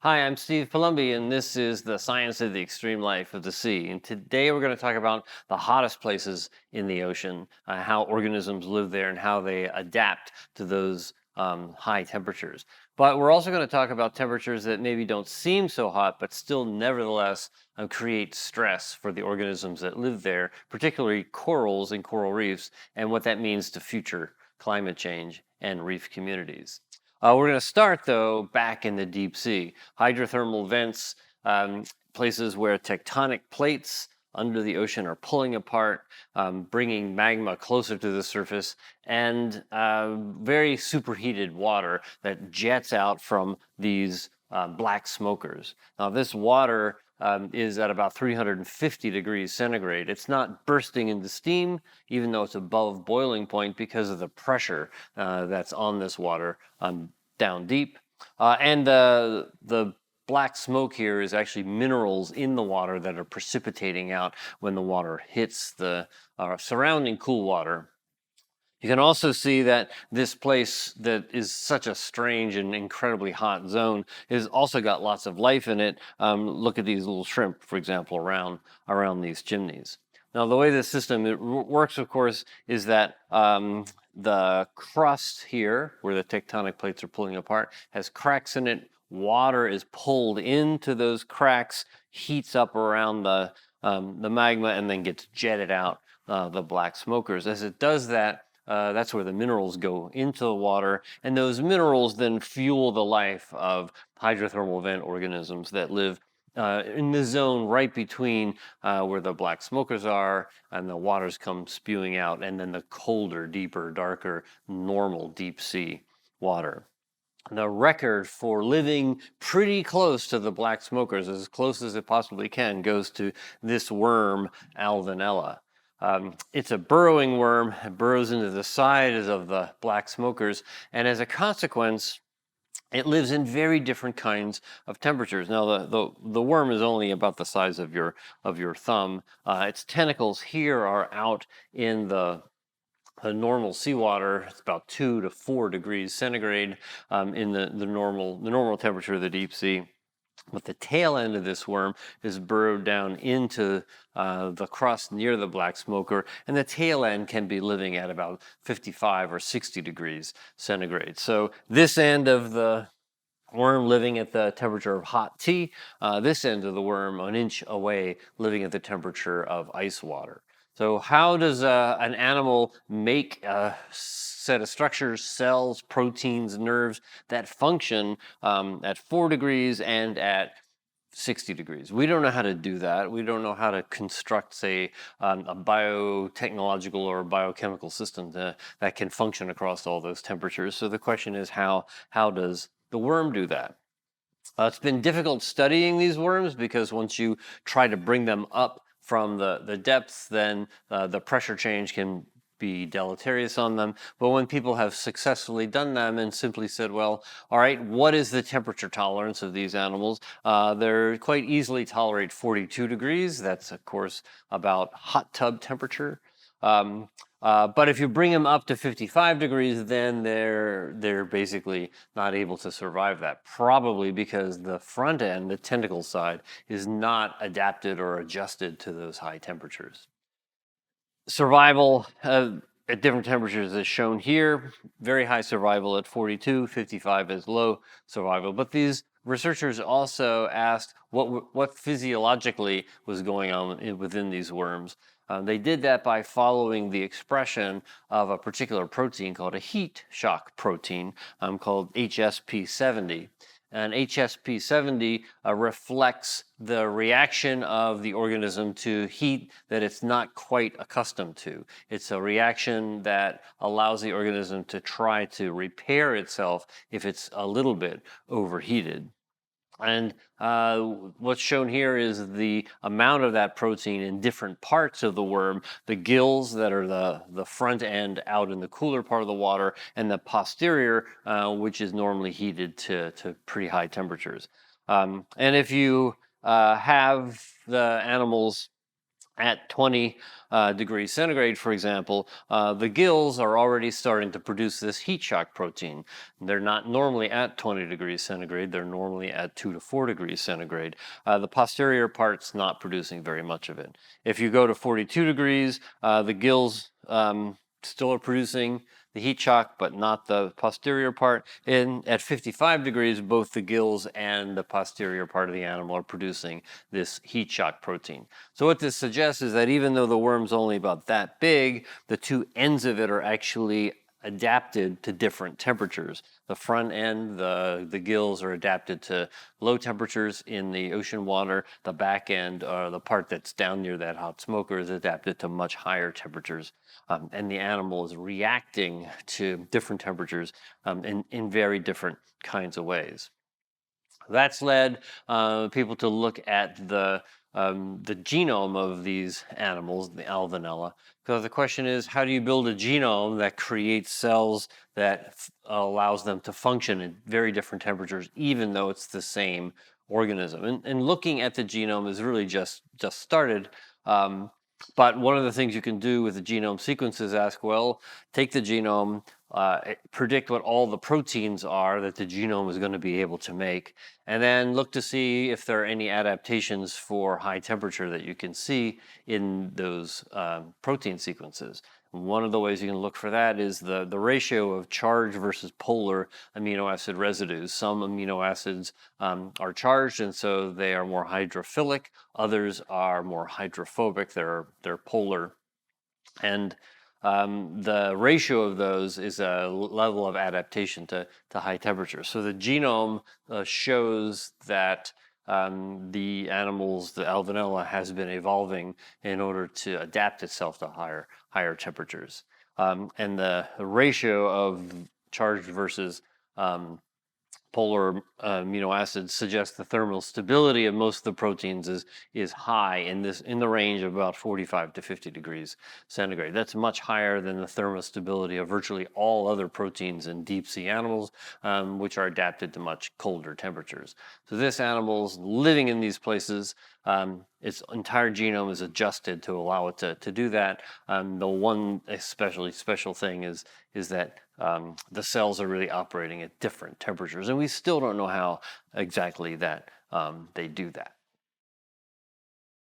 Hi, I'm Steve Palumbi, and this is the Science of the Extreme Life of the Sea. And today we're going to talk about the hottest places in the ocean, how organisms live there, and how they adapt to those high temperatures. But we're also going to talk about temperatures that maybe don't seem so hot, but still nevertheless create stress for the organisms that live there, particularly corals and coral reefs, and what that means to future climate change and reef communities. We're going to start, though, back in the deep sea. Hydrothermal vents, places where tectonic plates under the ocean are pulling apart, bringing magma closer to the surface, and very superheated water that jets out from these black smokers. Now, this water is at about 350 degrees centigrade. It's not bursting into steam, even though it's above boiling point because of the pressure that's on this water down deep. And the black smoke here is actually minerals in the water that are precipitating out when the water hits the surrounding cool water. You can also see that this place that is such a strange and incredibly hot zone has also got lots of life in it. Look at these little shrimp, for example, around these chimneys. Now, the way this system works, of course, is that the crust here, where the tectonic plates are pulling apart, has cracks in it. Water is pulled into those cracks, heats up around the magma, and then gets jetted out the black smokers. As it does that, that's where the minerals go into the water, and those minerals then fuel the life of hydrothermal vent organisms that live in the zone right between where the black smokers are and the waters come spewing out, and then the colder, deeper, darker, normal deep sea water. The record for living pretty close to the black smokers, as close as it possibly can, goes to this worm, Alvinella. It's a burrowing worm. It burrows into the sides of the black smokers, and as a consequence, it lives in very different kinds of temperatures. Now, the worm is only about the size of your thumb. Its tentacles here are out in the normal seawater. It's about 2 to 4 degrees centigrade in the normal temperature of the deep sea. But the tail end of this worm is burrowed down into the crust near the black smoker, and the tail end can be living at about 55 or 60 degrees centigrade. So this end of the worm living at the temperature of hot tea, this end of the worm an inch away living at the temperature of ice water. So how does an animal make a set of structures, cells, proteins, nerves that function at 4 degrees and at 60 degrees? We don't know how to do that. We don't know how to construct, say, a biotechnological or biochemical system that can function across all those temperatures. So the question is, how does the worm do that? It's been difficult studying these worms because once you try to bring them up from the depths, then the pressure change can be deleterious on them. But when people have successfully done them and simply said, well, all right, what is the temperature tolerance of these animals? They're quite easily tolerate 42 degrees. That's, of course, about hot tub temperature. But if you bring them up to 55 degrees, then they're basically not able to survive that. Probably because the front end, the tentacle side, is not adapted or adjusted to those high temperatures. Survival at different temperatures is shown here. Very high survival at 42, 55 is low survival. But these researchers also asked what physiologically was going on within these worms. They did that by following the expression of a particular protein called a heat shock protein called HSP70. And HSP70 reflects the reaction of the organism to heat that it's not quite accustomed to. It's a reaction that allows the organism to try to repair itself if it's a little bit overheated. And what's shown here is the amount of that protein in different parts of the worm, the gills that are the front end out in the cooler part of the water, and the posterior, which is normally heated to pretty high temperatures. And if you have the animals At 20 degrees centigrade, for example, the gills are already starting to produce this heat shock protein. They're not normally at 20 degrees centigrade, they're normally at 2 to 4 degrees centigrade. The posterior part's not producing very much of it. If you go to 42 degrees, the gills still are producing the heat shock, but not the posterior part. And at 55 degrees, both the gills and the posterior part of the animal are producing this heat shock protein. So what this suggests is that even though the worm's only about that big, the two ends of it are actually adapted to different temperatures. The front end, the gills are adapted to low temperatures in the ocean water. The back end, or the part that's down near that hot smoker, is adapted to much higher temperatures. And the animal is reacting to different temperatures in very different kinds of ways. That's led people to look at the genome of these animals, the Alvinella, because the question is, how do you build a genome that creates cells that allows them to function at very different temperatures, even though it's the same organism? And looking at the genome is really just started. But one of the things you can do with the genome sequence is ask, well, take the genome, predict what all the proteins are that the genome is going to be able to make, and then look to see if there are any adaptations for high temperature that you can see in those protein sequences. One of the ways you can look for that is the ratio of charged versus polar amino acid residues. Some amino acids are charged, and so they are more hydrophilic. Others are more hydrophobic. They're polar. And the ratio of those is a level of adaptation to high temperatures. So the genome shows that the animals, the Alvinella, has been evolving in order to adapt itself to higher temperatures. And the ratio of charged versus polar amino acids suggests the thermal stability of most of the proteins is high in the range of about 45 to 50 degrees centigrade. That's much higher than the thermal stability of virtually all other proteins in deep sea animals, which are adapted to much colder temperatures. So this animal's living in these places. Its entire genome is adjusted to allow it to do that. The one especially special thing is that the cells are really operating at different temperatures, and we still don't know how exactly that they do that.